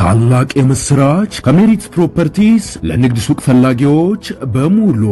ታላቅ የምስራች ከሜሪት ፕሮፐርቲስ ለንግድ ሱቅ ፈላጊዎች በሙሉ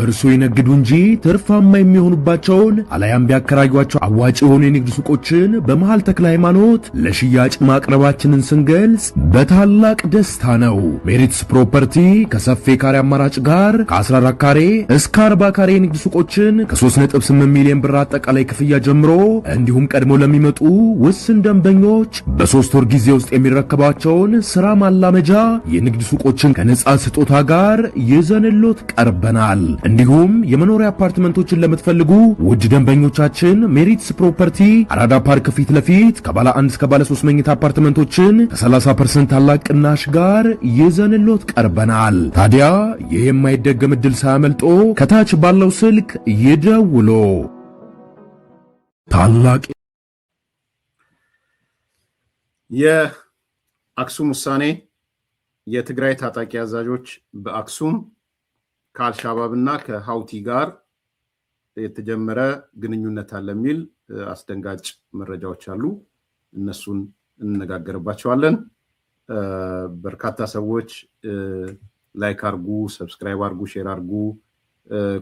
እርሱ ይነግዱ እንጂ ትርፋማ የሚሆኑባቸውን አላያም ቢያከራዩአቸው አዋጭ የሆኑ የንግድ ሱቆችን በመሃል ተክለ ሃይማኖት ለሽያጭ ማቅረባችንን ስንገልጽ በታላቅ ደስታ ነው። ሜሪትስ ፕሮፐርቲ ከሰፊ ካሬ አማራጭ ጋር ከ14 ካሬ እስከ 40 ካሬ የንግድ ሱቆችን ከ3.8 ሚሊዮን ብር አጠቃላይ ክፍያ ጀምሮ እንዲሁም ቀድሞ ለሚመጡ ውስን ደንበኞች በ3 ወር ጊዜ ውስጥ የሚረከባቸውን ስራ ማላመጃ የንግድ ሱቆችን ከነጻ ስጦታ ጋር ይዘንሎት ቀርበናል። እንዲሁም የመኖሪያ አፓርትመንቶችን ለምትፈልጉ ውድ ደንበኞቻችን ሜሪትስ ፕሮፐርቲ አራዳ ፓርክ ፊት ለፊት ከባለ 1 እስከ ባለ 3 መኝታ አፓርትመንቶችን ከ30% ታላቅ ቅናሽ ጋር ይዘንሎት ቀርበናል። ታዲያ ይህ የማይደገም ዕድል ሳያመልጦ ከታች ባለው ስልክ ይደውሉ። ታላቅ አክሱም ውሳኔ የትግራይ ታጣቂ አዛዦች በአክሱም ከአልሻባብና ከሃውቲ ጋር የተጀመረ ግንኙነት አለ የሚል አስደንጋጭ መረጃዎች አሉ። እነሱን እንነጋገርባቸዋለን። በርካታ ሰዎች ላይክ አርጉ፣ ሰብስክራይብ አርጉ፣ ሼር አርጉ፣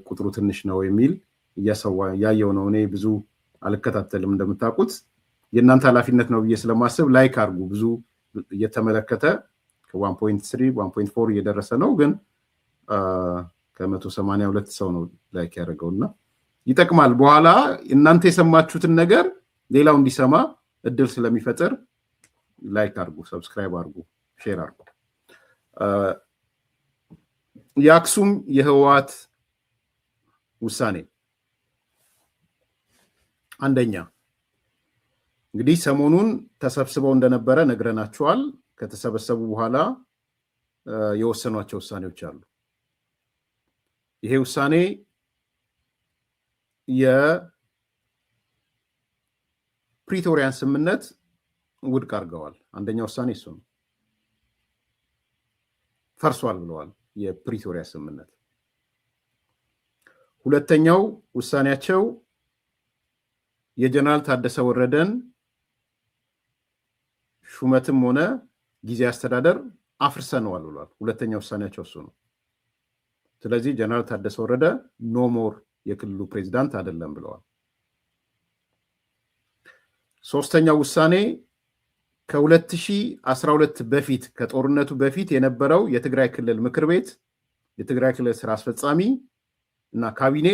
ቁጥሩ ትንሽ ነው የሚል ያየው ነው። እኔ ብዙ አልከታተልም እንደምታውቁት፣ የእናንተ ኃላፊነት ነው ብዬ ስለማስብ ላይክ አርጉ። ብዙ እየተመለከተ ከ1.3 1.4 እየደረሰ ነው፣ ግን ከ182 ሰው ነው ላይክ ያደረገውና ይጠቅማል። በኋላ እናንተ የሰማችሁትን ነገር ሌላው እንዲሰማ እድል ስለሚፈጥር ላይክ አርጉ፣ ሰብስክራይብ አርጉ፣ ሼር አርጉ። የአክሱም የህወሓት ውሳኔ አንደኛ እንግዲህ ሰሞኑን ተሰብስበው እንደነበረ ነግረናቸዋል። ከተሰበሰቡ በኋላ የወሰኗቸው ውሳኔዎች አሉ። ይሄ ውሳኔ የፕሪቶሪያን ስምምነት ውድቅ አድርገዋል። አንደኛ ውሳኔ እሱ ነው። ፈርሷል ብለዋል የፕሪቶሪያ ስምምነት። ሁለተኛው ውሳኔያቸው የጀነራል ታደሰ ወረደን ሹመትም ሆነ ጊዜ አስተዳደር አፍርሰነዋል ብለዋል። ሁለተኛ ውሳኔያቸው እሱ ነው። ስለዚህ ጀነራል ታደሰ ወረደ ኖ ሞር የክልሉ ፕሬዝዳንት አይደለም ብለዋል። ሶስተኛው ውሳኔ ከ2012 በፊት ከጦርነቱ በፊት የነበረው የትግራይ ክልል ምክር ቤት፣ የትግራይ ክልል ስራ አስፈጻሚ እና ካቢኔ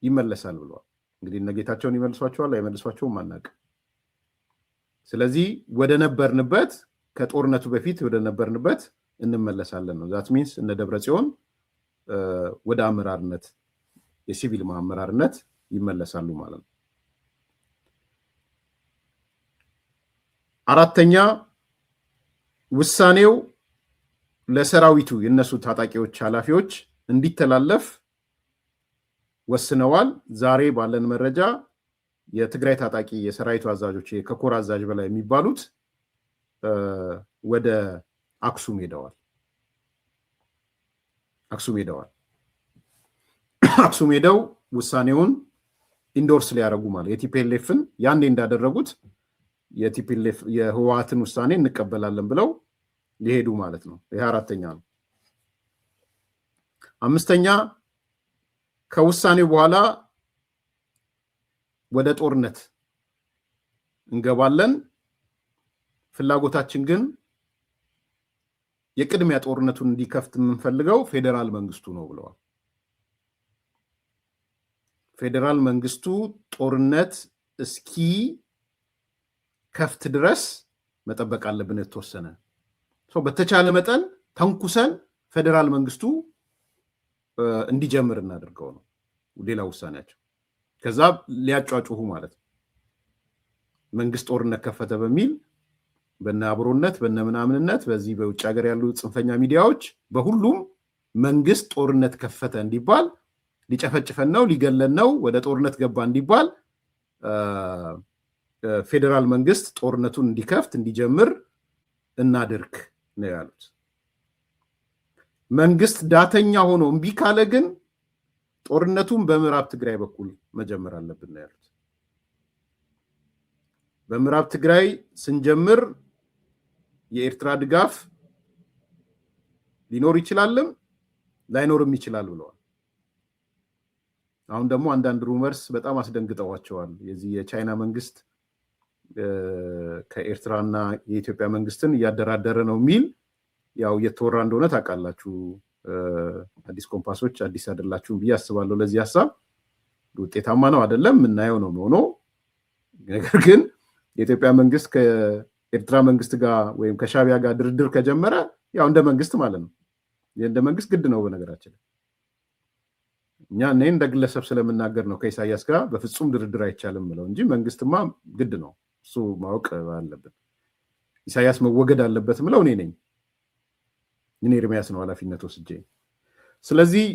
ይመለሳል ብለዋል። እንግዲህ እነ ጌታቸውን ይመልሷቸዋል አይመልሷቸውም አናውቅም። ስለዚህ ወደ ነበርንበት ከጦርነቱ በፊት ወደ ነበርንበት እንመለሳለን ነው። ዛት ሚንስ እነ ደብረጽዮን ወደ አመራርነት የሲቪል አመራርነት ይመለሳሉ ማለት ነው። አራተኛ ውሳኔው ለሰራዊቱ የነሱ ታጣቂዎች ኃላፊዎች እንዲተላለፍ ወስነዋል። ዛሬ ባለን መረጃ የትግራይ ታጣቂ የሰራዊቱ አዛዦች ከኮር አዛዥ በላይ የሚባሉት ወደ አክሱም ሄደዋል። አክሱም ሄደው ውሳኔውን ኢንዶርስ ሊያደርጉ ማለት የቲፒኤልኤፍን ያኔ እንዳደረጉት የቲፒኤልኤፍ የህወሓትን ውሳኔ እንቀበላለን ብለው ሊሄዱ ማለት ነው። ይሄ አራተኛ ነው። አምስተኛ ከውሳኔው በኋላ ወደ ጦርነት እንገባለን። ፍላጎታችን ግን የቅድሚያ ጦርነቱን እንዲከፍት የምንፈልገው ፌዴራል መንግስቱ ነው ብለዋል። ፌዴራል መንግስቱ ጦርነት እስኪ ከፍት ድረስ መጠበቅ አለብን። የተወሰነ በተቻለ መጠን ተንኩሰን ፌዴራል መንግስቱ እንዲጀምር እናደርገው ነው ሌላ ውሳኔያቸው። ከዛ ሊያጫጩሁ ማለት ነው። መንግስት ጦርነት ከፈተ በሚል በነ አብሮነት በነ ምናምንነት በዚህ በውጭ ሀገር ያሉ ጽንፈኛ ሚዲያዎች በሁሉም መንግስት ጦርነት ከፈተ እንዲባል፣ ሊጨፈጭፈን ነው ሊገለን ነው ወደ ጦርነት ገባ እንዲባል ፌዴራል መንግስት ጦርነቱን እንዲከፍት እንዲጀምር እናድርግ ነው ያሉት። መንግስት ዳተኛ ሆኖ እምቢ ካለ ግን ጦርነቱን በምዕራብ ትግራይ በኩል መጀመር አለብን ነው ያሉት። በምዕራብ ትግራይ ስንጀምር የኤርትራ ድጋፍ ሊኖር ይችላልም ላይኖርም ይችላል ብለዋል። አሁን ደግሞ አንዳንድ ሩመርስ በጣም አስደንግጠዋቸዋል። የዚህ የቻይና መንግስት ከኤርትራና የኢትዮጵያ መንግስትን እያደራደረ ነው የሚል ያው እየተወራ እንደሆነ ታውቃላችሁ። አዲስ ኮምፓሶች አዲስ አይደላችሁም ብዬ አስባለሁ። ለዚህ ሀሳብ ውጤታማ ነው አይደለም የምናየው ነው ሆኖ፣ ነገር ግን የኢትዮጵያ መንግስት ከኤርትራ መንግስት ጋር ወይም ከሻቢያ ጋር ድርድር ከጀመረ ያው እንደ መንግስት ማለት ነው። እንደ መንግስት ግድ ነው። በነገራችን እኛ እንደ ግለሰብ ስለምናገር ነው ከኢሳያስ ጋር በፍጹም ድርድር አይቻልም ብለው እንጂ መንግስትማ ግድ ነው። እሱ ማወቅ አለበት። ኢሳያስ መወገድ አለበት ብለው እኔ ነኝ። እኔ ኤርሚያስ ነው ኃላፊነት ወስጄ። ስለዚህ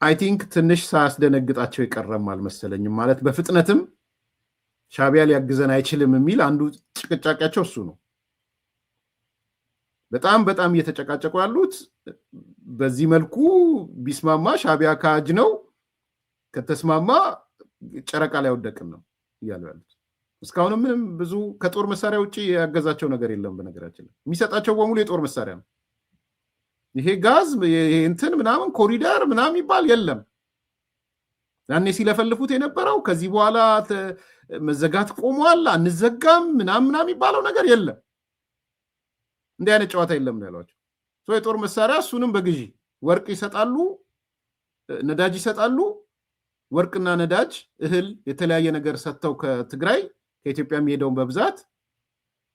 አይ ቲንክ ትንሽ ሳያስደነግጣቸው ይቀረም አልመሰለኝም። ማለት በፍጥነትም ሻቢያ ሊያግዘን አይችልም የሚል አንዱ ጭቅጫቂያቸው እሱ ነው። በጣም እየተጨቃጨቁ ያሉት በዚህ መልኩ ቢስማማ ሻቢያ ካጅ ነው፣ ከተስማማ ጨረቃ ላይ ወደቅን ነው እያሉ ያሉት። እስካሁንም ምንም ብዙ ከጦር መሳሪያ ውጭ ያገዛቸው ነገር የለም። በነገራችን የሚሰጣቸው በሙሉ የጦር መሳሪያ ነው። ይሄ ጋዝ እንትን ምናምን ኮሪደር ምናምን ይባል የለም። ያኔ ሲለፈልፉት የነበረው ከዚህ በኋላ መዘጋት ቆሟል አንዘጋም ምናምን የሚባለው ነገር የለም። እንዲህ አይነት ጨዋታ የለም ነው ያሏቸው። የጦር መሳሪያ እሱንም በግዢ ወርቅ ይሰጣሉ፣ ነዳጅ ይሰጣሉ። ወርቅና ነዳጅ፣ እህል፣ የተለያየ ነገር ሰጥተው ከትግራይ ከኢትዮጵያ የሚሄደውን በብዛት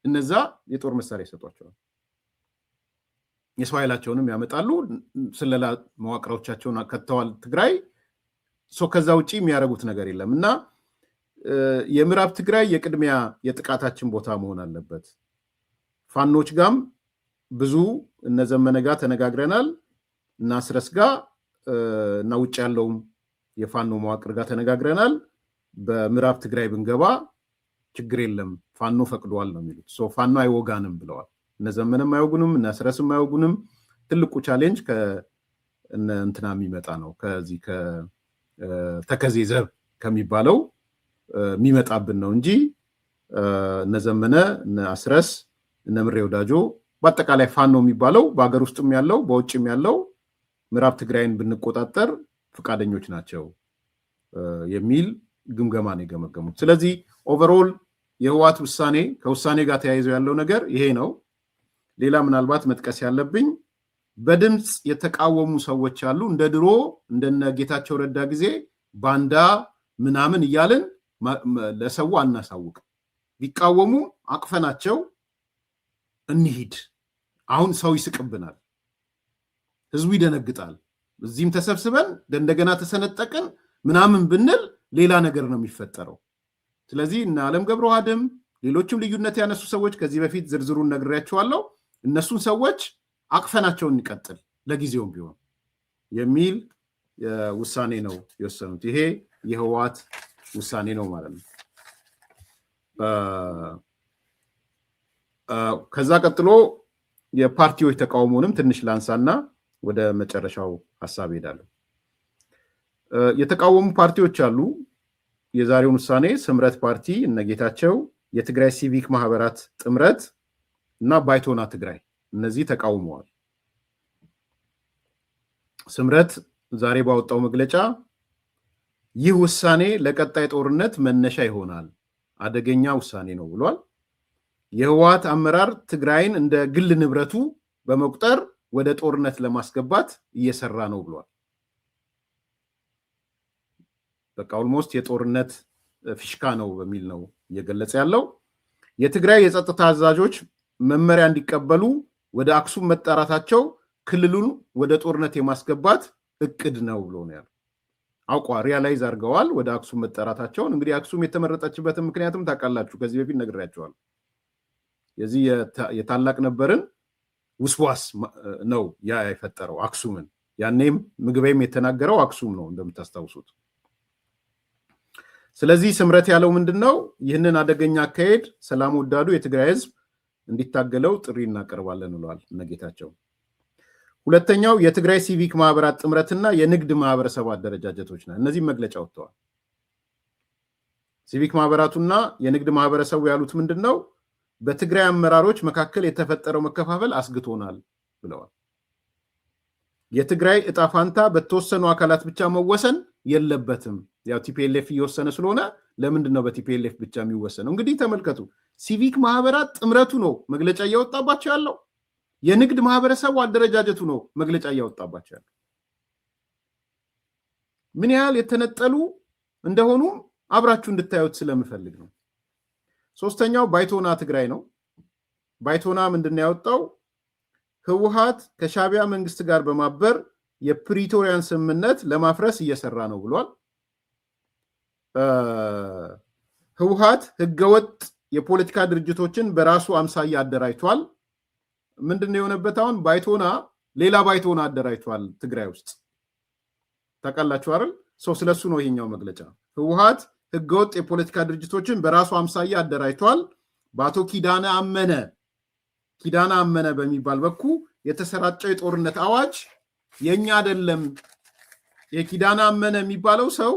እነዛ የጦር መሳሪያ ይሰጧቸዋል። የሰው ኃይላቸውንም ያመጣሉ። ስለላ መዋቅሮቻቸውን ከተዋል ትግራይ። ከዛ ውጭ የሚያደርጉት ነገር የለም እና የምዕራብ ትግራይ የቅድሚያ የጥቃታችን ቦታ መሆን አለበት። ፋኖች ጋም ብዙ እነ ዘመነ ጋር ተነጋግረናል እና አስረስ ጋር እና ውጭ ያለውም የፋኖ መዋቅር ጋር ተነጋግረናል። በምዕራብ ትግራይ ብንገባ ችግር የለም ፋኖ ፈቅዷል ነው የሚሉት። ፋኖ አይወጋንም ብለዋል። እነ ዘመነም አይወጉንም፣ እነ አስረስም አይወጉንም። ትልቁ ቻሌንጅ ከእንትና የሚመጣ ነው። ከዚህ ከተከዜ ዘብ ከሚባለው የሚመጣብን ነው እንጂ እነ ዘመነ፣ እነ አስረስ፣ እነ ምሬ ወዳጆ በአጠቃላይ ፋኖ የሚባለው በሀገር ውስጥም ያለው በውጭም ያለው ምዕራብ ትግራይን ብንቆጣጠር ፈቃደኞች ናቸው የሚል ግምገማ ነው የገመገሙት። ስለዚህ ኦቨርኦል የህወሓት ውሳኔ ከውሳኔ ጋር ተያይዘው ያለው ነገር ይሄ ነው። ሌላ ምናልባት መጥቀስ ያለብኝ በድምፅ የተቃወሙ ሰዎች አሉ። እንደ ድሮ እንደነ ጌታቸው ረዳ ጊዜ ባንዳ ምናምን እያልን ለሰው አናሳውቅ። ቢቃወሙ አቅፈናቸው እንሂድ። አሁን ሰው ይስቅብናል፣ ህዝቡ ይደነግጣል። እዚህም ተሰብስበን እንደገና ተሰነጠቅን ምናምን ብንል ሌላ ነገር ነው የሚፈጠረው። ስለዚህ እነ አለም ገብረ ዋህድም ሌሎችም ልዩነት ያነሱ ሰዎች ከዚህ በፊት ዝርዝሩን ነግሬያቸዋለሁ። እነሱን ሰዎች አቅፈናቸውን እንቀጥል ለጊዜውም ቢሆን የሚል ውሳኔ ነው የወሰኑት። ይሄ የህወሓት ውሳኔ ነው ማለት ነው። ከዛ ቀጥሎ የፓርቲዎች ተቃውሞንም ትንሽ ላንሳና ወደ መጨረሻው ሀሳብ ሄዳለሁ። የተቃወሙ ፓርቲዎች አሉ። የዛሬውን ውሳኔ ስምረት ፓርቲ፣ እነጌታቸው፣ የትግራይ ሲቪክ ማህበራት ጥምረት እና ባይቶና ትግራይ እነዚህ ተቃውመዋል። ስምረት ዛሬ ባወጣው መግለጫ ይህ ውሳኔ ለቀጣይ ጦርነት መነሻ ይሆናል፣ አደገኛ ውሳኔ ነው ብሏል። የህወሓት አመራር ትግራይን እንደ ግል ንብረቱ በመቁጠር ወደ ጦርነት ለማስገባት እየሰራ ነው ብሏል። በቃ ኦልሞስት የጦርነት ፊሽካ ነው በሚል ነው እየገለጸ ያለው። የትግራይ የጸጥታ አዛዦች መመሪያ እንዲቀበሉ ወደ አክሱም መጣራታቸው ክልሉን ወደ ጦርነት የማስገባት እቅድ ነው ብሎ ነው ያለው። አውቋ ሪያላይዝ አድርገዋል ወደ አክሱም መጣራታቸውን። እንግዲህ አክሱም የተመረጠችበትን ምክንያቱም ታውቃላችሁ፣ ከዚህ በፊት ነግሬያቸዋል። የዚህ የታላቅ ነበርን ውስዋስ ነው ያ የፈጠረው አክሱምን። ያኔም ምግቤም የተናገረው አክሱም ነው እንደምታስታውሱት። ስለዚህ ስምረት ያለው ምንድነው? ይህንን አደገኛ አካሄድ ሰላም ወዳዱ የትግራይ ህዝብ እንዲታገለው ጥሪ እናቀርባለን ብለዋል እነጌታቸው። ሁለተኛው የትግራይ ሲቪክ ማህበራት ጥምረትና የንግድ ማህበረሰብ አደረጃጀቶች ነው። እነዚህ መግለጫ ወጥተዋል። ሲቪክ ማህበራቱና የንግድ ማህበረሰቡ ያሉት ምንድነው? በትግራይ አመራሮች መካከል የተፈጠረው መከፋፈል አስግቶናል ብለዋል። የትግራይ እጣ ፋንታ በተወሰኑ አካላት ብቻ መወሰን የለበትም። ያው ቲፒኤልኤፍ እየወሰነ ስለሆነ ለምንድን ነው በቲፒኤልኤፍ ብቻ የሚወሰነው? እንግዲህ ተመልከቱ፣ ሲቪክ ማህበራት ጥምረቱ ነው መግለጫ እያወጣባቸው ያለው። የንግድ ማህበረሰቡ አደረጃጀቱ ነው መግለጫ እያወጣባቸው ያለው። ምን ያህል የተነጠሉ እንደሆኑ አብራችሁ እንድታዩት ስለምፈልግ ነው። ሶስተኛው ባይቶና ትግራይ ነው። ባይቶና ምንድን ነው ያወጣው? ህወሓት ከሻዕቢያ መንግስት ጋር በማበር የፕሪቶሪያን ስምምነት ለማፍረስ እየሰራ ነው ብሏል። ህወሓት ህገወጥ የፖለቲካ ድርጅቶችን በራሱ አምሳያ አደራጅቷል። ምንድን ነው የሆነበት? አሁን ባይቶና ሌላ ባይቶና አደራጅቷል ትግራይ ውስጥ ታውቃላችሁ አይደል? ስለሱ ነው ይሄኛው መግለጫ። ህወሓት ህገወጥ የፖለቲካ ድርጅቶችን በራሱ አምሳያ አደራጅቷል። በአቶ ኪዳነ አመነ በሚባል በኩል የተሰራጨው የጦርነት አዋጅ የኛ አይደለም። የኪዳነ አመነ የሚባለው ሰው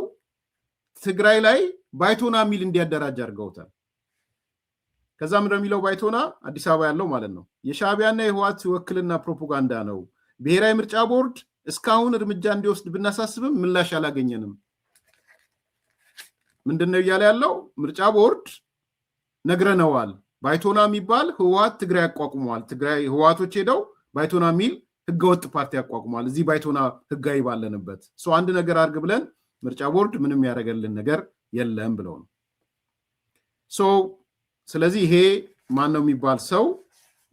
ትግራይ ላይ ባይቶና ሚል እንዲያደራጅ አድርገውታል። ከዛ ምንድነው የሚለው ባይቶና? አዲስ አበባ ያለው ማለት ነው። የሻዕቢያና የህወሓት ውክልና ፕሮፓጋንዳ ነው። ብሔራዊ ምርጫ ቦርድ እስካሁን እርምጃ እንዲወስድ ብናሳስብም ምላሽ አላገኘንም። ምንድነው እያለ ያለው? ምርጫ ቦርድ ነግረነዋል። ባይቶና የሚባል ህወሓት ትግራይ ያቋቁመዋል። ትግራይ ህወሓቶች ሄደው ባይቶና የሚል ህገወጥ ፓርቲ ያቋቁመዋል። እዚህ ባይቶና ህጋዊ ባለንበት አንድ ነገር አድርግ ብለን ምርጫ ቦርድ ምንም ያደረገልን ነገር የለም ብለው ነው። ስለዚህ ይሄ ማን ነው የሚባል ሰው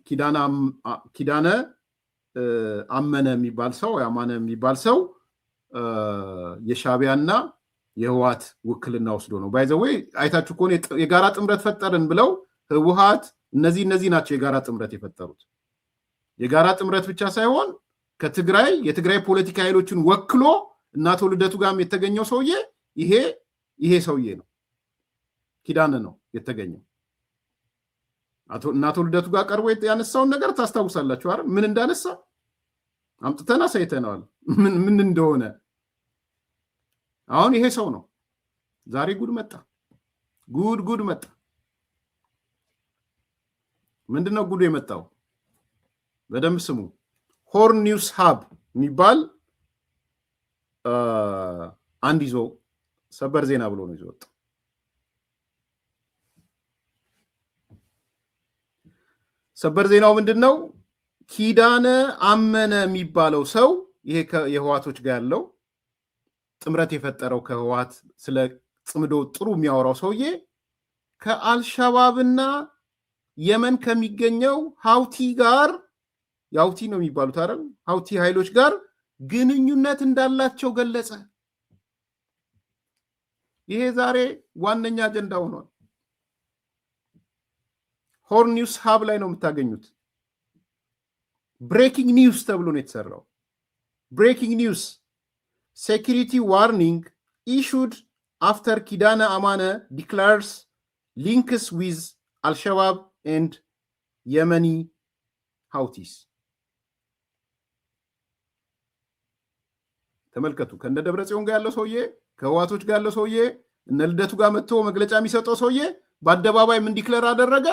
ኪዳነ አመነ የሚባል ሰው ያማነ የሚባል ሰው የሻዕቢያና የህወሓት ውክልና ወስዶ ነው። ባይዘዌይ አይታችሁ ከሆነ የጋራ ጥምረት ፈጠርን ብለው ህወሓት እነዚህ ናቸው የጋራ ጥምረት የፈጠሩት። የጋራ ጥምረት ብቻ ሳይሆን የትግራይ ፖለቲካ ኃይሎችን ወክሎ እና አቶ ልደቱ ጋርም የተገኘው ሰውዬ ይሄ ሰውዬ ነው፣ ኪዳነ ነው የተገኘው። እና አቶ ልደቱ ጋር ቀርቦ ያነሳውን ነገር ታስታውሳላችሁ አይደል? ምን እንዳነሳ አምጥተን አሳይተነዋል፣ ምን እንደሆነ። አሁን ይሄ ሰው ነው። ዛሬ ጉድ መጣ። ምንድነው ጉዱ የመጣው? በደንብ ስሙ። ሆርን ኒውስ ሀብ የሚባል አንድ ይዞ ሰበር ዜና ብሎ ነው ይዞ ወጣ። ሰበር ዜናው ምንድነው? ኪዳነ አመነ የሚባለው ሰው ይሄ የህወሓቶች ጋር ያለው ጥምረት የፈጠረው ከህወሓት ስለ ጽምዶ ጥሩ የሚያወራው ሰውዬ ከአልሻባብና የመን ከሚገኘው ሀውቲ ጋር የሀውቲ ነው የሚባሉት አይደል? ሀውቲ ኃይሎች ጋር ግንኙነት እንዳላቸው ገለጸ። ይሄ ዛሬ ዋነኛ አጀንዳ ሆኗል። ሆርን ኒውስ ሀብ ላይ ነው የምታገኙት። ብሬኪንግ ኒውስ ተብሎ ነው የተሰራው። ብሬኪንግ ኒውስ ሴኪሪቲ ዋርኒንግ ኢሹድ አፍተር ኪዳነ አማነ ዲክላርስ ሊንክስ ዊዝ አልሸባብ ኤንድ የመኒ ሀውቲስ። ተመልከቱ። ከእነ ደብረ ጽዮን ጋር ያለው ሰውዬ፣ ከህወሓቶች ጋር ያለው ሰውዬ፣ እነ ልደቱ ጋር መጥቶ መግለጫ የሚሰጠው ሰውዬ በአደባባይ ምን ዲክለር አደረገ?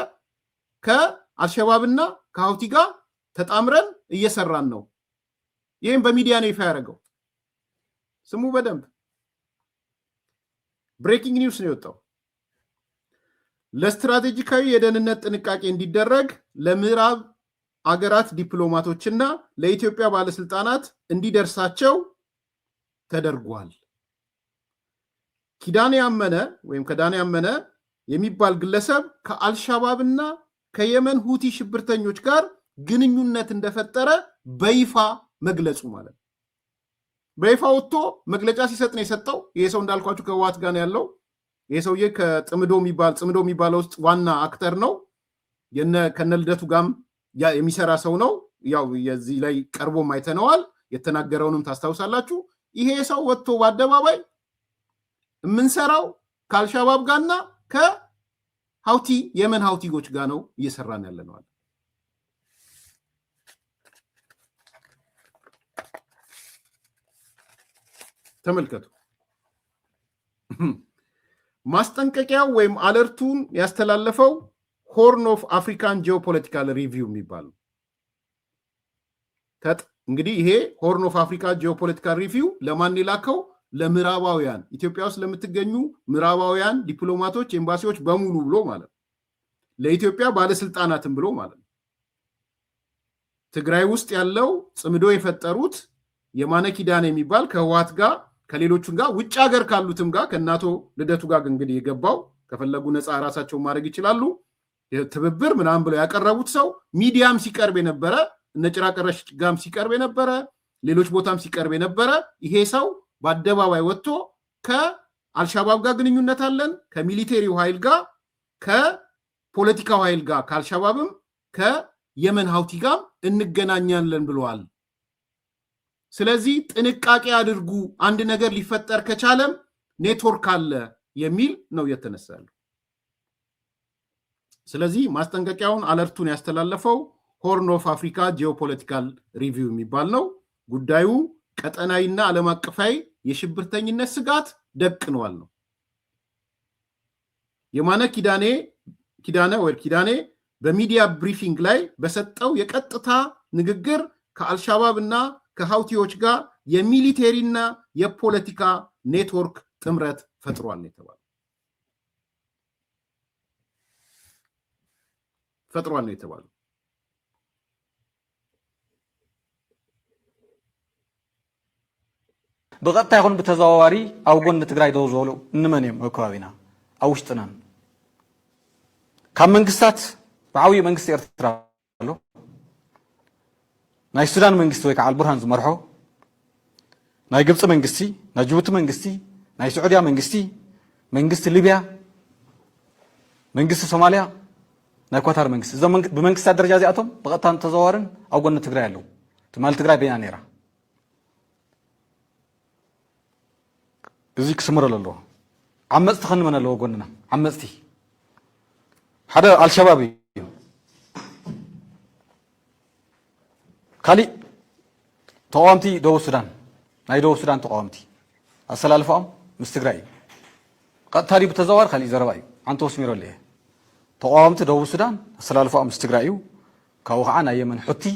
ከአልሸባብና ከሀውቲ ጋር ተጣምረን እየሰራን ነው። ይህም በሚዲያ ነው ይፋ ያደረገው። ስሙ በደንብ። ብሬኪንግ ኒውስ ነው የወጣው። ለስትራቴጂካዊ የደህንነት ጥንቃቄ እንዲደረግ ለምዕራብ አገራት ዲፕሎማቶችና ለኢትዮጵያ ባለስልጣናት እንዲደርሳቸው ተደርጓል። ኪዳነ አመነ የሚባል ግለሰብ ከአልሻባብና ከየመን ሁቲ ሽብርተኞች ጋር ግንኙነት እንደፈጠረ በይፋ መግለጹ ማለት ነው። በይፋ ወጥቶ መግለጫ ሲሰጥ ነው የሰጠው። ይሄ ሰው እንዳልኳችሁ ከህወሓት ጋር ነው ያለው። ይሄ ሰውዬ ከጽምዶ የሚባለው ውስጥ ዋና አክተር ነው። ከነ ልደቱ ጋርም የሚሰራ ሰው ነው። ያው የዚህ ላይ ቀርቦም አይተነዋል። የተናገረውንም ታስታውሳላችሁ። ይሄ ሰው ወጥቶ በአደባባይ የምንሰራው ከአልሻባብ ጋርና ከሀውቲ የመን ሀውቲዎች ጋር ነው እየሰራን ያለነዋል። ተመልከቱ። ማስጠንቀቂያው ወይም አለርቱን ያስተላለፈው ሆርን ኦፍ አፍሪካን ጂኦፖለቲካል ሪቪው የሚባል እንግዲህ ይሄ ሆርን ኦፍ አፍሪካ ጂኦፖለቲካል ሪቪው ለማን የላከው? ለምዕራባውያን ኢትዮጵያ ውስጥ ለምትገኙ ምዕራባውያን ዲፕሎማቶች፣ ኤምባሲዎች በሙሉ ብሎ ማለት ነው። ለኢትዮጵያ ባለስልጣናትም ብሎ ማለት ነው። ትግራይ ውስጥ ያለው ጽምዶ የፈጠሩት የማነ ኪዳኔ የሚባል ከህወሓት ጋር ከሌሎቹም ጋር ውጭ ሀገር ካሉትም ጋር ከእናቶ ልደቱ ጋር እንግዲህ የገባው ከፈለጉ ነፃ ራሳቸውን ማድረግ ይችላሉ ትብብር ምናምን ብለው ያቀረቡት ሰው ሚዲያም ሲቀርብ የነበረ እነ ጭራቀረሽ ጋም ሲቀርብ የነበረ ሌሎች ቦታም ሲቀርብ የነበረ ይሄ ሰው በአደባባይ ወጥቶ ከአልሻባብ ጋር ግንኙነት አለን፣ ከሚሊቴሪው ኃይል ጋር፣ ከፖለቲካው ኃይል ጋር፣ ከአልሻባብም ከየመን ሀውቲ ጋር እንገናኛለን ብለዋል። ስለዚህ ጥንቃቄ አድርጉ፣ አንድ ነገር ሊፈጠር ከቻለም ኔትወርክ አለ የሚል ነው የተነሳለው። ስለዚህ ማስጠንቀቂያውን አለርቱን ያስተላለፈው ሆርን ኦፍ አፍሪካ ጂኦፖለቲካል ሪቪው የሚባል ነው። ጉዳዩ ቀጠናዊና ዓለም አቀፋዊ የሽብርተኝነት ስጋት ደቅኗል ነው። የማነ ኪዳኔ በሚዲያ ብሪፊንግ ላይ በሰጠው የቀጥታ ንግግር ከአልሻባብ እና ከሀውቲዎች ጋር የሚሊቴሪና የፖለቲካ ኔትወርክ ጥምረት ፈጥሯል ነው የተባለው። بقطع يكون بتزاوري أو جن تجري دوزولو نمنيم هكوابينا أو اشتنان كم من قصات بعوي من قصة إرترالو ناي السودان من قصة ويك على البرهان زمرحو ناي قبص من قصتي ناي جبوت من قصتي ناي سعودية من قصة ليبيا من قصة صوماليا ناي كواتار من قصة إذا بمن قصة درجة زي أتوم بقطع تزاورن أو جن تجري له تمال تجري بينانيرا ازيك سمر الله عمست خن من الله قلنا عمستي هذا الشبابي خالي تقامتي دو السودان ناي دو السودان تقامتي أصل الفام مستقرأي قد تاري بتزوار خالي زرباي أنتو سميرو ليه تقامتي دو السودان أصل الفام مستقرأيو كوخعنا يمن حتي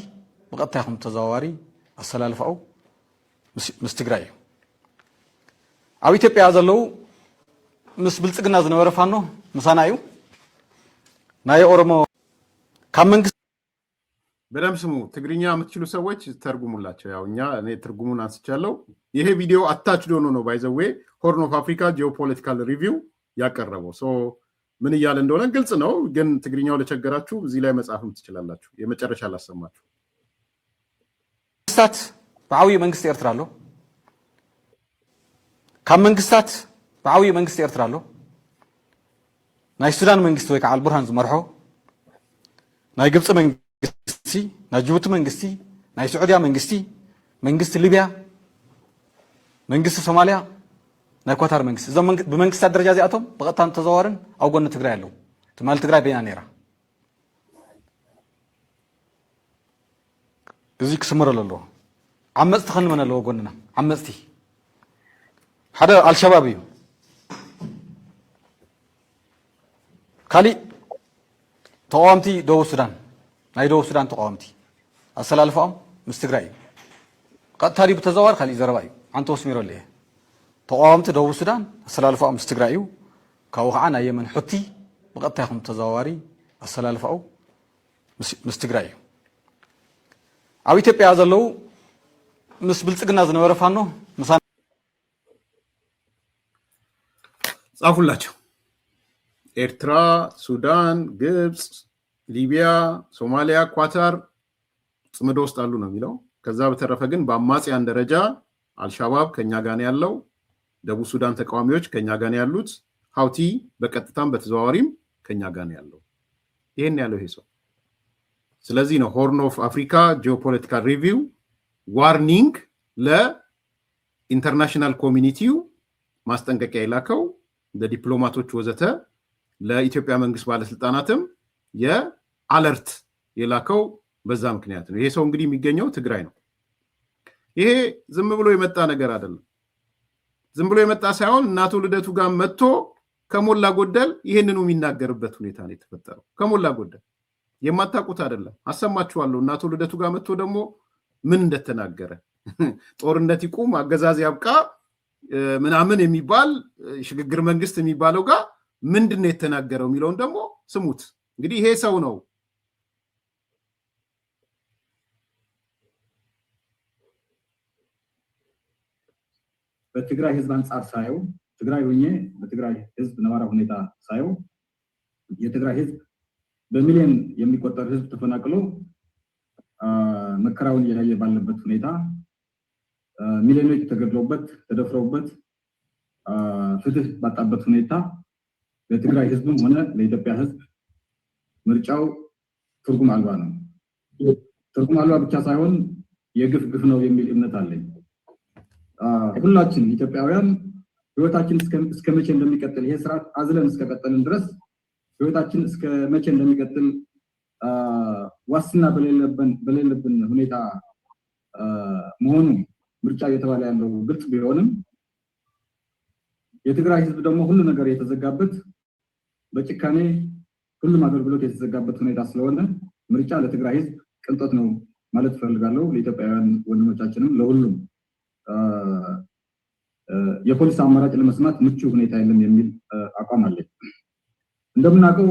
بقد تاخم تزواري أصل الفام مستقرأيو أو إثيوبيا زلوا مس بلتقنا زنورة فانو مسانايو ناي أورمو كمن በደም ስሙ ትግርኛ የምትችሉ ሰዎች ተርጉሙላቸው። ያው እኛ እኔ ትርጉሙን አንስቻለሁ። ይሄ ቪዲዮ አታች ዶኖ ነው ባይ ዘ ዌይ ሆርን ኦፍ አፍሪካ ጂኦፖለቲካል ሪቪው ያቀረበው ሶ ምን እያለ እንደሆነ ግልጽ ነው። ግን ትግርኛው ለቸገራችሁ እዚህ ላይ መጻፍም ትችላላችሁ። የመጨረሻ ላሰማችሁ። ስታት ባዊ መንግስት ኤርትራሎ كم من قصات بعوي من قصة إرترالو ناي السودان من قصة ويك على البرهان زمرحو ناي قبص من قصتي ناي جبوت من قصتي ناي سعودية من قصة ليبيا من قصة صوماليا ناي كواتار من قصة إذا بمن قصة درجة زي أتوم بقطع تزاورن أو قلنا تقرأي له تمال تقرأي بينانيرا ازيك سمر الله عمست خن من الله قلنا عمستي هذا الشبابي خالي تقامتي دو السودان ناي دو السودان تقامتي أصل الفام مستقرأي قد تاري بتزوار خالي زرباي أنتو سميرو ليه تقامتي دو السودان أصل الفام مستقرأيو كوخعنا يمن حتي بقد تاخم تزواري أصل الفام مستقرأي أو إثيوبيا زلوا مس بلتقنا زنورة فانو مسان ጻፉላቸው። ኤርትራ፣ ሱዳን፣ ግብፅ፣ ሊቢያ፣ ሶማሊያ፣ ኳታር ጽምዶ ውስጥ አሉ ነው የሚለው። ከዛ በተረፈ ግን በአማጽያን ደረጃ አልሻባብ ከኛ ጋር ነው ያለው፣ ደቡብ ሱዳን ተቃዋሚዎች ከኛ ጋር ነው ያሉት፣ ሀውቲ በቀጥታም በተዘዋዋሪም ከኛ ጋር ነው ያለው። ይሄን ያለው ይሄ ሰው። ስለዚህ ነው ሆርን ኦፍ አፍሪካ ጂኦፖለቲካል ሪቪው ዋርኒንግ ለኢንተርናሽናል ኮሚኒቲው ማስጠንቀቂያ የላከው ለዲፕሎማቶች ወዘተ ለኢትዮጵያ መንግስት ባለስልጣናትም የአለርት የላከው በዛ ምክንያት ነው። ይሄ ሰው እንግዲህ የሚገኘው ትግራይ ነው። ይሄ ዝም ብሎ የመጣ ነገር አይደለም። ዝም ብሎ የመጣ ሳይሆን እናቶ ልደቱ ጋር መጥቶ ከሞላ ጎደል ይሄንኑ የሚናገርበት ሁኔታ ነው የተፈጠረው። ከሞላ ጎደል የማታውቁት አይደለም። አሰማችኋለሁ። እና አቶ ልደቱ ጋር መጥቶ ደግሞ ምን እንደተናገረ ጦርነት ይቁም፣ አገዛዝ ያብቃ ምናምን የሚባል ሽግግር መንግስት የሚባለው ጋር ምንድነው የተናገረው የሚለውን ደግሞ ስሙት። እንግዲህ ይሄ ሰው ነው በትግራይ ህዝብ አንጻር ሳየው ትግራይ ሆኜ በትግራይ ህዝብ ነባራዊ ሁኔታ ሳየው የትግራይ ህዝብ በሚሊዮን የሚቆጠር ህዝብ ተፈናቅሎ መከራውን እያየ ባለበት ሁኔታ ሚሊዮኖች ተገድለውበት ተደፍረውበት ፍትህ ባጣበት ሁኔታ ለትግራይ ህዝብም ሆነ ለኢትዮጵያ ህዝብ ምርጫው ትርጉም አልባ ነው። ትርጉም አልባ ብቻ ሳይሆን የግፍ ግፍ ነው የሚል እምነት አለኝ። ሁላችን ኢትዮጵያውያን ህይወታችን እስከ መቼ እንደሚቀጥል ይሄ ስርዓት አዝለን እስከቀጠልን ድረስ ህይወታችን እስከ መቼ እንደሚቀጥል ዋስትና በሌለብን ሁኔታ መሆኑ ምርጫ እየተባለ ያለው ግልጽ ቢሆንም የትግራይ ህዝብ ደግሞ ሁሉ ነገር የተዘጋበት በጭካኔ ሁሉም አገልግሎት የተዘጋበት ሁኔታ ስለሆነ ምርጫ ለትግራይ ህዝብ ቅንጦት ነው ማለት ፈልጋለሁ። ለኢትዮጵያውያን ወንድሞቻችንም ለሁሉም የፖሊስ አማራጭ ለመስማት ምቹ ሁኔታ የለም የሚል አቋም አለኝ። እንደምናውቀው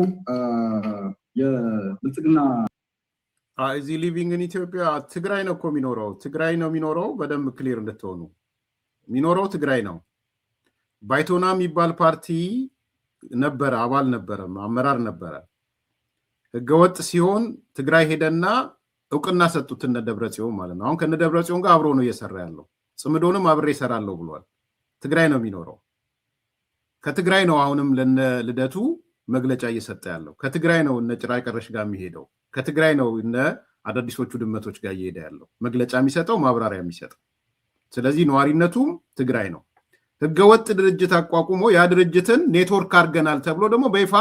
የብልጽግና እዚህ ሊቪንግ ኢን ኢትዮጵያ ትግራይ ነው እኮ የሚኖረው። ትግራይ ነው የሚኖረው። በደንብ ክሊር እንድትሆኑ የሚኖረው ትግራይ ነው። ባይቶና የሚባል ፓርቲ ነበረ፣ አባል ነበረ፣ አመራር ነበረ። ህገወጥ ሲሆን ትግራይ ሄደና እውቅና ሰጡት እነ ደብረጽዮን ማለት ነው። አሁን ከነ ደብረጽዮን ጋር አብሮ ነው እየሰራ ያለው። ጽምዶንም አብሬ እሰራለሁ ብሏል። ትግራይ ነው የሚኖረው። ከትግራይ ነው አሁንም ለነ ልደቱ መግለጫ እየሰጠ ያለው። ከትግራይ ነው እነ ጭራይ ቀረሽ ጋር የሚሄደው። ከትግራይ ነው እነ አዳዲሶቹ ድመቶች ጋር እየሄደ ያለው መግለጫ የሚሰጠው ማብራሪያ የሚሰጠው። ስለዚህ ነዋሪነቱም ትግራይ ነው። ህገወጥ ድርጅት አቋቁሞ ያ ድርጅትን ኔትወርክ አድርገናል ተብሎ ደግሞ በይፋ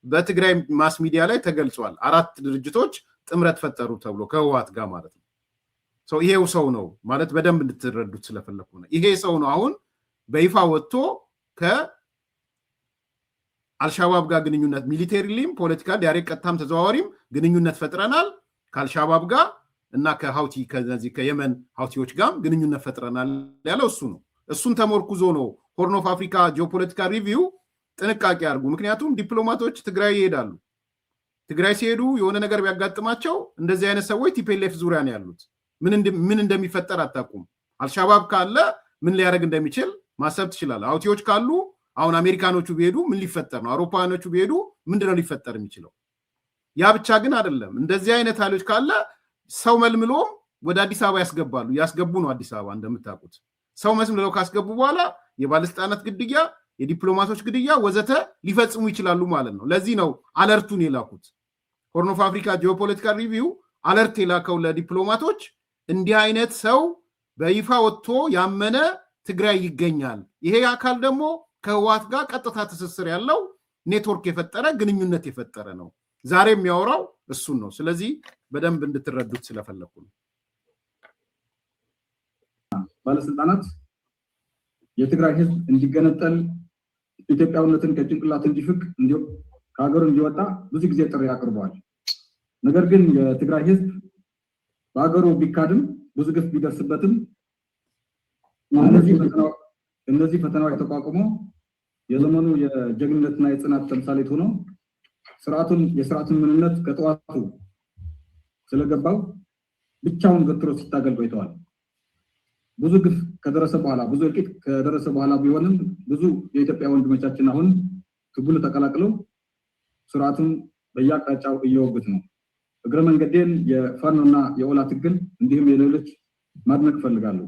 በትግራይ ማስ ሚዲያ ላይ ተገልጿል። 4 ድርጅቶች ጥምረት ፈጠሩ ተብሎ ከህወሓት ጋር ማለት ነው። ይሄው ሰው ነው ማለት በደንብ እንድትረዱት ስለፈለኩ ነው። ይሄ ሰው ነው አሁን በይፋ ወጥቶ ከአልሻባብ ጋር ግንኙነት ሚሊቴሪሊም ፖለቲካል ዳይሬክት ቀጥታም ተዘዋዋሪም ግንኙነት ፈጥረናል ከአልሻባብ ጋር እና ከሀውቲ ከዚህ ከየመን ሀውቲዎች ጋር ግንኙነት ፈጥረናል ያለው እሱ ነው። እሱን ተመርኩዞ ነው ሆርን ኦፍ አፍሪካ ጂኦፖለቲካል ሪቪው ጥንቃቄ አድርጉ። ምክንያቱም ዲፕሎማቶች ትግራይ ይሄዳሉ። ትግራይ ሲሄዱ የሆነ ነገር ቢያጋጥማቸው እንደዚህ አይነት ሰዎች ቲፒኤልኤፍ ዙሪያ ነው ያሉት። ምን እንደሚፈጠር አታውቁም። አልሻባብ ካለ ምን ሊያደርግ እንደሚችል ማሰብ ትችላል። ሀውቲዎች ካሉ አሁን አሜሪካኖቹ ቢሄዱ ምን ሊፈጠር ነው? አውሮፓውያኖቹ ቢሄዱ ምንድነው ሊፈጠር የሚችለው? ያ ብቻ ግን አይደለም። እንደዚህ አይነት ኃይሎች ካለ ሰው መልምሎም ወደ አዲስ አበባ ያስገባሉ። ያስገቡ ነው አዲስ አበባ እንደምታውቁት። ሰው መስምለው ካስገቡ በኋላ የባለስልጣናት ግድያ፣ የዲፕሎማቶች ግድያ ወዘተ ሊፈጽሙ ይችላሉ ማለት ነው። ለዚህ ነው አለርቱን የላኩት። ሆርን ኦፍ አፍሪካ ጂኦፖለቲካል ሪቪው አለርት የላከው ለዲፕሎማቶች እንዲህ አይነት ሰው በይፋ ወጥቶ ያመነ ትግራይ ይገኛል። ይሄ አካል ደግሞ ከህወሓት ጋር ቀጥታ ትስስር ያለው ኔትወርክ የፈጠረ ግንኙነት የፈጠረ ነው። ዛሬ የሚያወራው እሱን ነው። ስለዚህ በደንብ እንድትረዱት ስለፈለኩ ነው። ባለስልጣናት የትግራይ ህዝብ እንዲገነጠል ኢትዮጵያዊነትን ከጭንቅላት እንዲፍቅ ከሀገሩ እንዲወጣ ብዙ ጊዜ ጥሪ አቅርበዋል። ነገር ግን የትግራይ ህዝብ በሀገሩ ቢካድም ብዙ ግፍ ቢደርስበትም እነዚህ ፈተናዎች ተቋቁሞ የዘመኑ የጀግንነትና የጽናት ተምሳሌት ሆኖ የስርዓቱን ምንነት ከጠዋቱ ስለገባው ብቻውን ገትሮ ሲታገል ቆይተዋል። ብዙ ግፍ ከደረሰ በኋላ ብዙ እልቂት ከደረሰ በኋላ ቢሆንም ብዙ የኢትዮጵያ ወንድሞቻችን አሁን ትግሉ ተቀላቅለው ስርዓቱን በየአቅጣጫው እየወጉት ነው። እግረ መንገዴን የፋኖና የኦላ ትግል እንዲሁም የሌሎች ማድነቅ እፈልጋለሁ።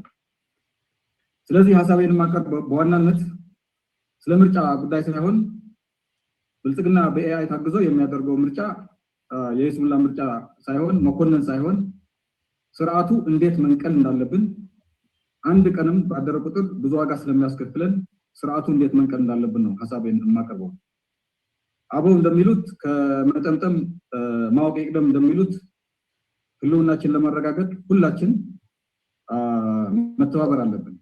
ስለዚህ ሀሳቤን ማቀርብ በዋናነት ስለ ምርጫ ጉዳይ ሳይሆን ብልጽግና በኤአይ ታግዞ የሚያደርገው ምርጫ የይስሙላ ምርጫ ሳይሆን መኮንን ሳይሆን ስርዓቱ እንዴት መንቀል እንዳለብን አንድ ቀንም ባደረ ቁጥር ብዙ ዋጋ ስለሚያስከፍለን ስርዓቱ እንዴት መንቀል እንዳለብን ነው ሀሳቤን የማቀርበው። አበው እንደሚሉት ከመጠምጠም ማወቅ ይቅደም እንደሚሉት ህልውናችን ለማረጋገጥ ሁላችን መተባበር አለብን።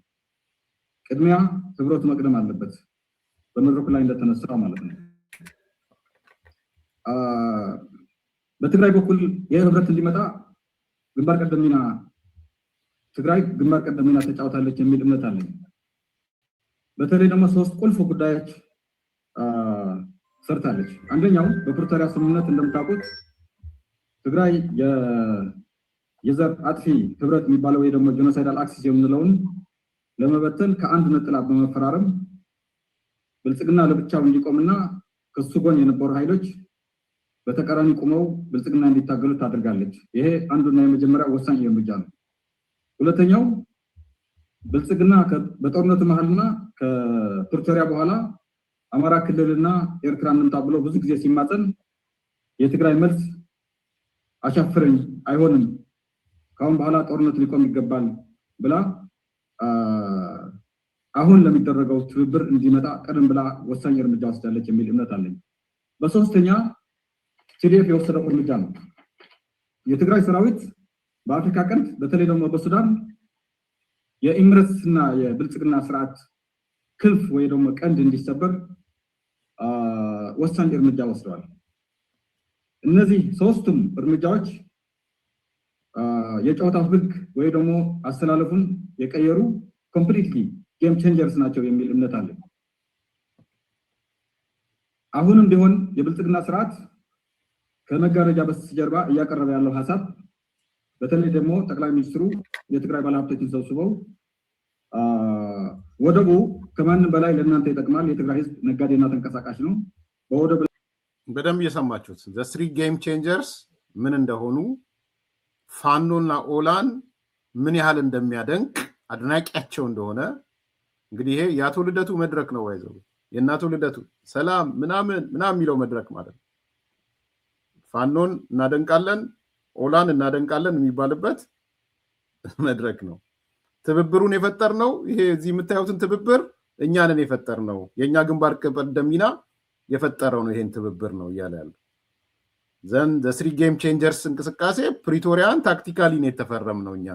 ቅድሚያ ህብረቱ መቅደም አለበት። በመድረኩ ላይ እንደተነሳ ማለት ነው። በትግራይ በኩል የህብረት እንዲመጣ ግንባር ቀደም ሚና ትግራይ ግንባር ቀደም ሚና ተጫውታለች የሚል እምነት አለኝ። በተለይ ደግሞ 3 ቁልፍ ጉዳዮች ሰርታለች። አንደኛው በፕሪቶሪያ ስምምነት እንደምታውቁት ትግራይ የዘር አጥፊ ህብረት የሚባለው ወይ ደግሞ ጄኖሳይዳል አክሲስ የምንለውን ለመበተን ከአንድ ነጥላ በመፈራረም ብልጽግና ለብቻው እንዲቆምና ከሱ ጎን የነበሩ ኃይሎች በተቃራኒ ቆመው ብልጽግና እንዲታገሉ ታደርጋለች። ይሄ አንዱና የመጀመሪያው ወሳኝ እርምጃ ነው። ሁለተኛው ብልጽግና በጦርነቱ መሀልና ከፕሪቶሪያ በኋላ አማራ ክልልና ኤርትራ እንምጣ ብሎ ብዙ ጊዜ ሲማፀን የትግራይ መልስ አሻፍረኝ አይሆንም ካሁን በኋላ ጦርነቱ ሊቆም ይገባል ብላ አሁን ለሚደረገው ትብብር እንዲመጣ ቀደም ብላ ወሳኝ እርምጃ ወስዳለች የሚል እምነት አለኝ። በሶስተኛ ቲዲኤፍ የወሰደው እርምጃ ነው። የትግራይ ሰራዊት በአፍሪካ ቀንድ በተለይ ደግሞ በሱዳን የኢምረትና የብልጽግና ስርዓት ክንፍ ወይ ደግሞ ቀንድ እንዲሰበር ወሳኝ እርምጃ ወስደዋል። እነዚህ ሶስቱም እርምጃዎች የጨዋታው ህግ ወይ ደግሞ አስተላለፉን የቀየሩ ኮምፕሊትሊ ጌም ቼንጀርስ ናቸው የሚል እምነት አለ። አሁንም ቢሆን የብልጽግና ስርዓት ከመጋረጃ በስተጀርባ እያቀረበ ያለው ሐሳብ በተለይ ደግሞ ጠቅላይ ሚኒስትሩ የትግራይ ባለሀብቶችን ሰብስበው ወደቡ ከማንም በላይ ለእናንተ ይጠቅማል፣ የትግራይ ህዝብ ነጋዴና ተንቀሳቃሽ ነው፣ በወደብ በደንብ እየሰማችሁት ዘ 3 ጌም ቼንጀርስ ምን እንደሆኑ ፋኖና ኦላን ምን ያህል እንደሚያደንቅ አድናቂያቸው እንደሆነ እንግዲህ ይሄ የአቶ ልደቱ መድረክ ነው ወይዘው የእናቶ ልደቱ ሰላም ምናምን የሚለው መድረክ ማለት ነው። ፋኖን እናደንቃለን ኦላን እናደንቃለን የሚባልበት መድረክ ነው። ትብብሩን የፈጠርነው ይሄ እዚህ የምታዩትን ትብብር እኛንን የፈጠርነው የኛ ግንባር ቀደም ሚና የፈጠረው ነው ይሄን ትብብር ነው እያለ ያለው ዘን ዘ 3 ጌም ቼንጀርስ እንቅስቃሴ ፕሪቶሪያን ታክቲካሊ ነው የተፈረም ነው። እኛ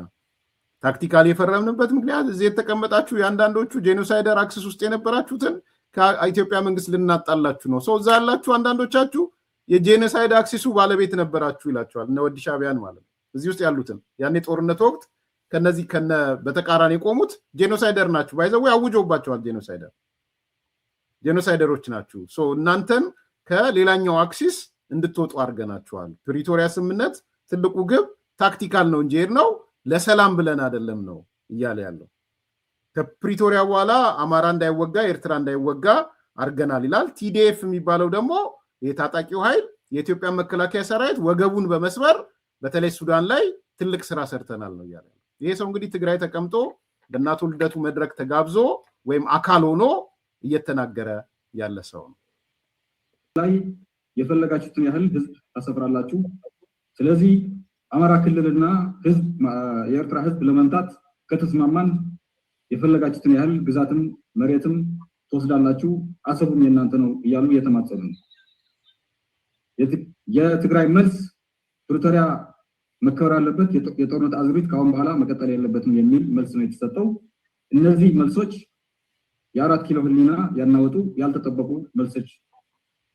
ታክቲካሊ የፈረምንበት ምክንያት እዚህ የተቀመጣችሁ የአንዳንዶቹ ጄኖሳይደር አክሰስ ውስጥ የነበራችሁትን ከኢትዮጵያ መንግስት ልናጣላችሁ ነው። ሰው እዛ ያላችሁ አንዳንዶቻችሁ የጄኖሳይድ አክሰሱ ባለቤት ነበራችሁ ይላቸዋል እነ ወዲ ሻቢያን ማለት ነው። እዚህ ውስጥ ያሉትን ያኔ ጦርነት ወቅት ከነዚህ በተቃራኒ የቆሙት ጄኖሳይደር ናችሁ ባይዘው ያውጆባቸዋል። ጄኖሳይደሮች ናችሁ። ሶ እናንተን ከሌላኛው አክሲስ እንድትወጡ አድርገናችኋል። ፕሪቶሪያ ስምምነት ትልቁ ግብ ታክቲካል ነው እንጂ ነው ለሰላም ብለን አይደለም ነው እያለ ያለው። ከፕሪቶሪያ በኋላ አማራ እንዳይወጋ ኤርትራ እንዳይወጋ አድርገናል ይላል። ቲዲኤፍ የሚባለው ደግሞ የታጣቂው ኃይል የኢትዮጵያ መከላከያ ሰራዊት ወገቡን በመስበር በተለይ ሱዳን ላይ ትልቅ ስራ ሰርተናል ነው እያለ ያለው። ይሄ ሰው እንግዲህ ትግራይ ተቀምጦ በእናቶ ልደቱ መድረክ ተጋብዞ ወይም አካል ሆኖ እየተናገረ ያለ ሰው ነው። ላይ የፈለጋችሁትን ያህል ህዝብ ታሰፍራላችሁ። ስለዚህ አማራ ክልልና ህዝብ የኤርትራ ህዝብ ለመምታት ከተስማማን የፈለጋችሁትን ያህል ግዛትም መሬትም ትወስዳላችሁ፣ አሰቡም የእናንተ ነው እያሉ እየተማጸኑ ነው። የትግራይ መልስ ፕሪቶሪያ መከበር አለበት፣ የጦርነት አዙሪት ካሁን በኋላ መቀጠል የለበትም የሚል መልስ ነው የተሰጠው። እነዚህ መልሶች የ4 ኪሎ ህሊና ያናወጡ ያልተጠበቁ መልሶች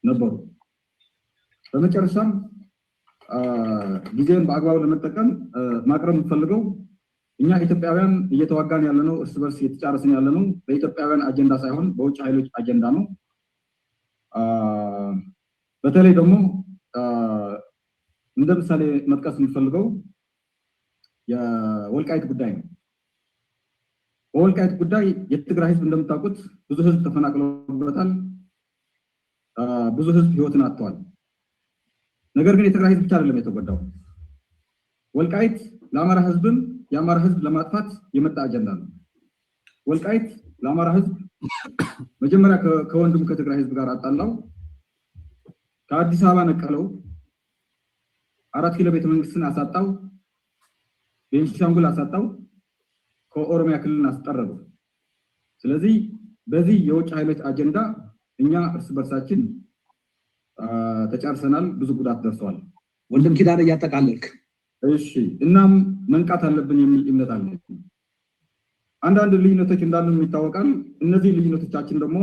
ነበሩ። በመጨረሻም ጊዜን በአግባቡ ለመጠቀም ማቅረብ የምፈልገው እኛ ኢትዮጵያውያን እየተዋጋን ያለነው እርስ በርስ እየተጫረስን ያለነው በኢትዮጵያውያን አጀንዳ ሳይሆን በውጭ ኃይሎች አጀንዳ ነው። በተለይ ደግሞ እንደ ምሳሌ መጥቀስ የምፈልገው የወልቃይት ጉዳይ ነው። በወልቃይት ጉዳይ የትግራይ ህዝብ እንደምታውቁት ብዙ ህዝብ ተፈናቅሎበታል፣ ብዙ ህዝብ ህይወትን አጥቷል። ነገር ግን የትግራይ ህዝብ ብቻ አይደለም የተጎዳው። ወልቃይት ለአማራ ህዝብም የአማራ ህዝብ ለማጥፋት የመጣ አጀንዳ ነው። ወልቃይት ለአማራ ህዝብ መጀመሪያ ከወንድም ከትግራይ ህዝብ ጋር አጣላው፣ ከአዲስ አበባ ነቀለው፣ 4 ኪሎ ቤተ መንግስትን አሳጣው፣ ቤንሻንጉል አሳጣው፣ ከኦሮሚያ ክልልን አስጠረገው። ስለዚህ በዚህ የውጭ ኃይሎች አጀንዳ እኛ እርስ በርሳችን ተጫርሰናል፣ ብዙ ጉዳት ደርሷል። ወንድም ኪዳነ እያጠቃለልክ እሺ። እናም መንቃት አለብን የሚል እምነት አለ። አንዳንድ ልዩነቶች እንዳሉ ይታወቃል። እነዚህ ልዩነቶቻችን ደግሞ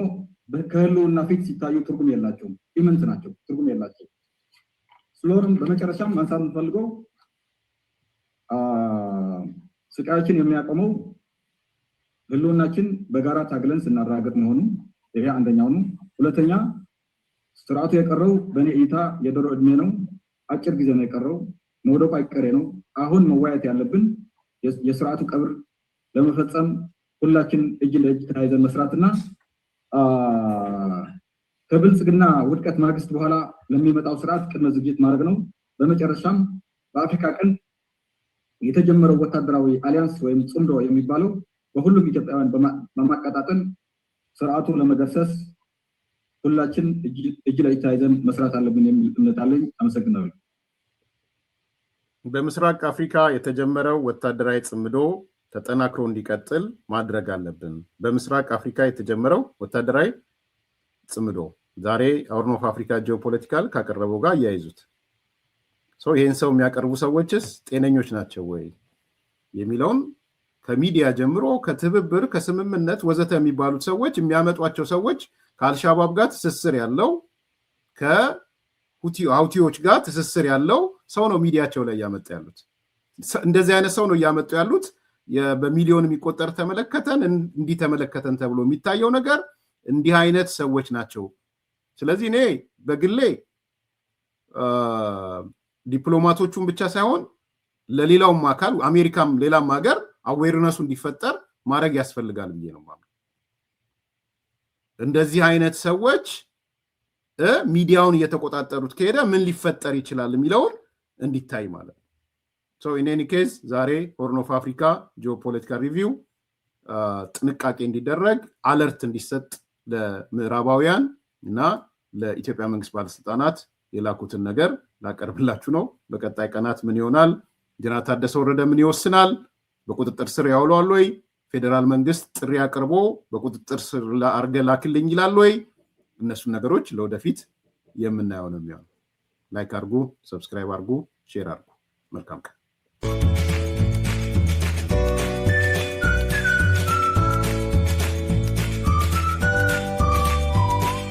ከህልውና ፊት ሲታዩ ትርጉም የላቸውም፣ ኢምንት ናቸው፣ ትርጉም የላቸው። ስለሆነም በመጨረሻም ማንሳት የምፈልገው ስቃያችን የሚያቆመው ህልውናችን በጋራ ታግለን ስናረጋግጥ መሆኑ ይሄ አንደኛው ነው። ሁለተኛ ስርዓቱ የቀረው በእኔ እይታ የዶሮ እድሜ ነው፣ አጭር ጊዜ ነው የቀረው፣ መውደቁ አይቀሬ ነው። አሁን መወያየት ያለብን የስርዓቱ ቀብር ለመፈጸም ሁላችን እጅ ለእጅ ተያይዘን መስራትና ከብልጽግና ውድቀት ማግስት በኋላ ለሚመጣው ስርዓት ቅድመ ዝግጅት ማድረግ ነው። በመጨረሻም በአፍሪካ ቀንድ የተጀመረው ወታደራዊ አሊያንስ ወይም ጽምዶ የሚባለው በሁሉም ኢትዮጵያውያን በማቀጣጠል ስርዓቱ ለመገርሰስ ሁላችን እጅ ለእጅ ተያይዘን መስራት አለብን የሚል እምነት አለኝ። አመሰግናለሁ። በምስራቅ አፍሪካ የተጀመረው ወታደራዊ ጽምዶ ተጠናክሮ እንዲቀጥል ማድረግ አለብን። በምስራቅ አፍሪካ የተጀመረው ወታደራዊ ጽምዶ ዛሬ ሆርን ኦፍ አፍሪካ ጂኦፖለቲካል ካቀረበው ጋር እያይዙት ይህን ሰው የሚያቀርቡ ሰዎችስ ጤነኞች ናቸው ወይ የሚለውን ከሚዲያ ጀምሮ ከትብብር ከስምምነት ወዘተ የሚባሉት ሰዎች የሚያመጧቸው ሰዎች ከአልሻባብ ጋር ትስስር ያለው ከሁቲዎች ጋር ትስስር ያለው ሰው ነው ሚዲያቸው ላይ እያመጡ ያሉት። እንደዚህ አይነት ሰው ነው እያመጡ ያሉት። በሚሊዮን የሚቆጠር ተመለከተን እንዲህ ተመለከተን ተብሎ የሚታየው ነገር እንዲህ አይነት ሰዎች ናቸው። ስለዚህ እኔ በግሌ ዲፕሎማቶቹን ብቻ ሳይሆን ለሌላውም አካል አሜሪካም ሌላም ሀገር አዌርነሱ እንዲፈጠር ማድረግ ያስፈልጋል ብዬ ነው ማለት። እንደዚህ አይነት ሰዎች ሚዲያውን እየተቆጣጠሩት ከሄደ ምን ሊፈጠር ይችላል የሚለውን እንዲታይ ማለት ነው። ኢን ኤኒ ኬዝ ዛሬ ሆርን ኦፍ አፍሪካ ጂኦፖለቲካል ሪቪው ጥንቃቄ እንዲደረግ አለርት እንዲሰጥ ለምዕራባውያን እና ለኢትዮጵያ መንግስት ባለስልጣናት የላኩትን ነገር ላቀርብላችሁ ነው። በቀጣይ ቀናት ምን ይሆናል? ጀነራል ታደሰ ወረደ ምን ይወስናል? በቁጥጥር ስር ያውለዋል ወይ? ፌዴራል መንግስት ጥሪ አቅርቦ በቁጥጥር ስር አድርገህ ላክልኝ ይላል ወይ? እነሱን ነገሮች ለወደፊት የምናየው ነው የሚሆነው። ላይክ አድርጉ፣ ሰብስክራይብ አድርጉ፣ ሼር አድርጉ። መልካም ቀን።